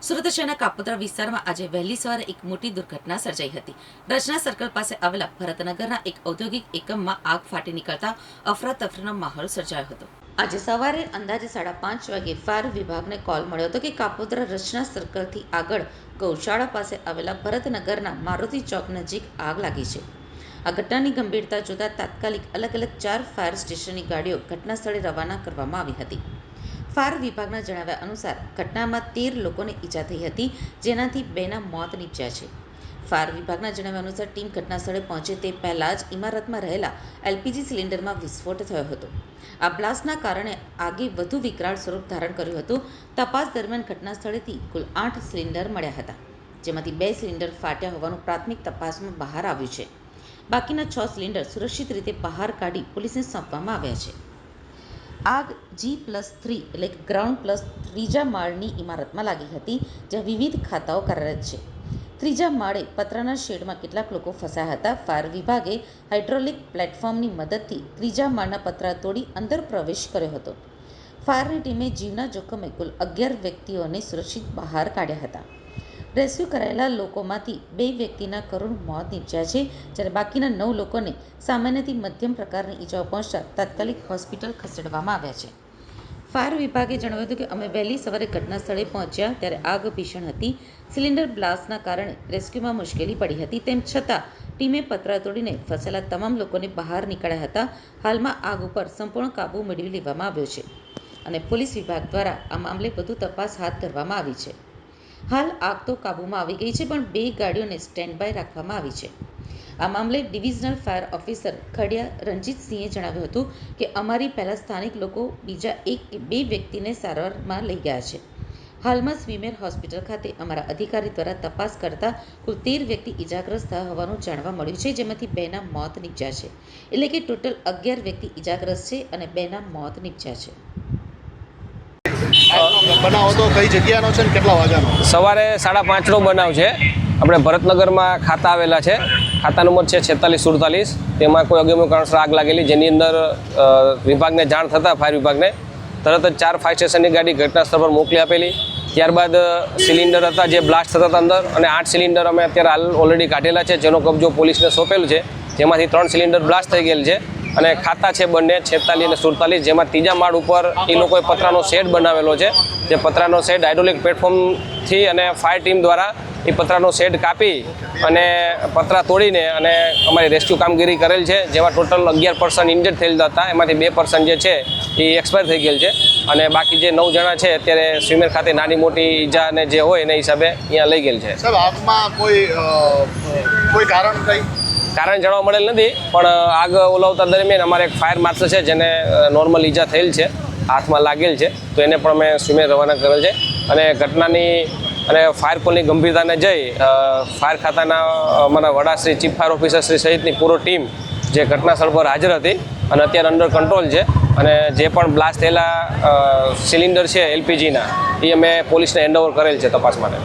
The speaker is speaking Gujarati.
સુરત શહેરના કાપોદ્રા વિસ્તારમાં આજે વહેલી સવારે એક મોટી દુર્ઘટના સર્જાઈ હતી। રચના સર્કલ પાસે આવેલા ભરતનગરના એક ઔદ્યોગિક એકમમાં આગ ફાટી નીકળતા અફરાતફરીનો માહોલ સર્જાયો હતો। આજે સવારે અંદાજે 5:30 વાગે ફાયર વિભાગને કોલ મળ્યો હતો કે કાપોદ્રા રચના સર્કલથી આગળ ગૌશાળા પાસે આવેલા ભરતનગરના મારુતિ ચોક નજીક આગ લાગી છે। આ ઘટનાની ગંભીરતા જોતા તાત્કાલિક અલગ અલગ 4 ફાયર સ્ટેશનની ગાડીઓ ઘટના સ્થળે રવાના કરવામાં આવી હતી। ફાયર વિભાગના જણાવ્યા અનુસાર ઘટનામાં 13 લોકોને ઈજા થઈ હતી, જેનાથી 2ના મોત નીપજ્યા છે। ફાયર વિભાગના જણાવ્યા અનુસાર ટીમ ઘટના સ્થળે પહોંચે તે પહેલાં જ ઇમારતમાં રહેલા એલપીજી સિલિન્ડરમાં વિસ્ફોટ થયો હતો। આ બ્લાસ્ટના કારણે આગે વધુ વિકરાળ સ્વરૂપ ધારણ કર્યું હતું। તપાસ દરમિયાન ઘટના સ્થળેથી કુલ 8 સિલિન્ડર મળ્યા હતા, જેમાંથી 2 સિલિન્ડર ફાટ્યા હોવાનું પ્રાથમિક તપાસમાં બહાર આવ્યું છે। બાકીના 6 સિલિન્ડર સુરક્ષિત રીતે બહાર કાઢી પોલીસને સોંપવામાં આવ્યા છે। આગ G+3 એટલે કે ગ્રાઉન્ડ પ્લસ ત્રીજા માળની ઇમારતમાં લાગી હતી, જ્યાં વિવિધ ખાતાઓ કાર્યરત છે। ત્રીજા માળે પતરાના શેડમાં કેટલાક લોકો ફસાયા હતા। ફાયર વિભાગે હાઇડ્રોલિક પ્લેટફોર્મની મદદથી ત્રીજા માળના પતરા તોડી અંદર પ્રવેશ કર્યો હતો। ફાયરની ટીમે જીવના જોખમે કુલ 11 વ્યક્તિઓને સુરક્ષિત બહાર કાઢ્યા હતા। રેસ્ક્યુ કરાયેલા લોકોમાંથી 2 વ્યક્તિના કરુણ મોત નીપજ્યા છે, જ્યારે બાકીના 9 લોકોને સામાન્યથી મધ્યમ પ્રકારની ઈજાઓ પહોંચતા તાત્કાલિક હોસ્પિટલ ખસેડવામાં આવ્યા છે। ફાયર વિભાગે જણાવ્યું હતું કે અમે વહેલી સવારે ઘટના સ્થળે પહોંચ્યા ત્યારે આગ ભીષણ હતી। સિલિન્ડર બ્લાસ્ટના કારણે રેસ્ક્યુમાં મુશ્કેલી પડી હતી, તેમ છતાં ટીમે પતરા તોડીને ફસાયેલા તમામ લોકોને બહાર નીકાળ્યા હતા। હાલમાં આગ ઉપર સંપૂર્ણ કાબૂ મેળવી લેવામાં આવ્યો છે અને પોલીસ વિભાગ દ્વારા આ મામલે વધુ તપાસ હાથ ધરવામાં આવી છે। હાલ આગ તો કાબૂમાં આવી ગઈ છે, પણ 2 ગાડીઓને સ્ટેન્ડ બાય રાખવામાં આવી છે। આ મામલે ડિવિઝનલ ફાયર ઓફિસર ખડિયા રણજીતસિંહે જણાવ્યું હતું કે અમારી પહેલા સ્થાનિક લોકો બીજા 1 કે 2 વ્યક્તિને સારવારમાં લઈ ગયા છે। હાલમાં સ્વીમેર હોસ્પિટલ ખાતે અમારા અધિકારી દ્વારા તપાસ કરતા કુલ 13 વ્યક્તિ ઈજાગ્રસ્ત થયા હોવાનું જાણવા મળ્યું છે, જેમાંથી 2ના મોત નીપજ્યા છે। એટલે કે ટોટલ 11 વ્યક્તિ ઈજાગ્રસ્ત છે અને 2ના મોત નીપજ્યા છે। બનાવ હતો કઈ જગ્યાનો છે ને કેટલા વાગ્યાનો? સવારે 5:30નો બનાવ છે। આપણે ભરતનગરમાં ખાતા આવેલા છે, ખાતા નંબર છે 4647। તેમાં કોઈ અગમ્ય કારણસર આગ લાગેલી, જેની અંદર વિભાગને જાણ થતાં ફાયર વિભાગને તરત જ 4 ફાયર સ્ટેશનની ગાડી ઘટના સ્થળ પર મોકલી આપેલી। ત્યારબાદ સિલિન્ડર હતા જે બ્લાસ્ટ થતા હતા અંદર, અને 8 સિલિન્ડર અમે અત્યારે હાલ ઓલરેડી કાઢેલા છે, જેનો કબજો પોલીસને સોંપેલું છે, જેમાંથી 3 સિલિન્ડર બ્લાસ્ટ થઈ ગયેલ છે। અને ખાતા છે બંને 46 અને 47, જેમાં ત્રીજા માળ ઉપર એ લોકોએ પતરાનો શેડ બનાવેલો છે। જે પતરાનો શેડ હાઇડ્રોલિક પ્લેટફોર્મથી અને ફાયર ટીમ દ્વારા એ પતરાનો શેડ કાપી અને પતરા તોડીને અને અમારી રેસ્ક્યુ કામગીરી કરેલ છે, જેમાં ટોટલ 11 પર્સન ઇન્જર્ડ થયેલ હતા। એમાંથી 2 પર્સન જે છે એ એક્સપાયર થઈ ગયેલ છે, અને બાકી જે 9 જણા છે અત્યારે સ્વીમેર ખાતે નાની મોટી ઈજા અને જે હોય એના હિસાબે અહીંયા લઈ ગયેલ છે। સાહેબ, આગમાં કોઈ કારણ જાણવા મળેલ નથી, પણ આગ ઓલાવતા દરમિયાન અમારે એક ફાયર માર્શલ છે જેને નોર્મલ ઈજા થયેલ છે, હાથમાં લાગેલ છે, તો એને પણ અમે સ્વીમેર રવાના કરેલ છે। અને ઘટનાની અને ફાયર કોલની ગંભીરતાને જઈ ફાયર ખાતાના અમારા વડાશ્રી, ચીફ ફાયર ઓફિસર શ્રી સહિતની પૂરો ટીમ જે ઘટના સ્થળ પર હાજર હતી અને અત્યારે અંડર કંટ્રોલ છે। અને જે પણ બ્લાસ્ટ થયેલા સિલિન્ડર છે એલપીજીના, એ અમે પોલીસને હેન્ડઓવર કરેલ છે તપાસ માટે।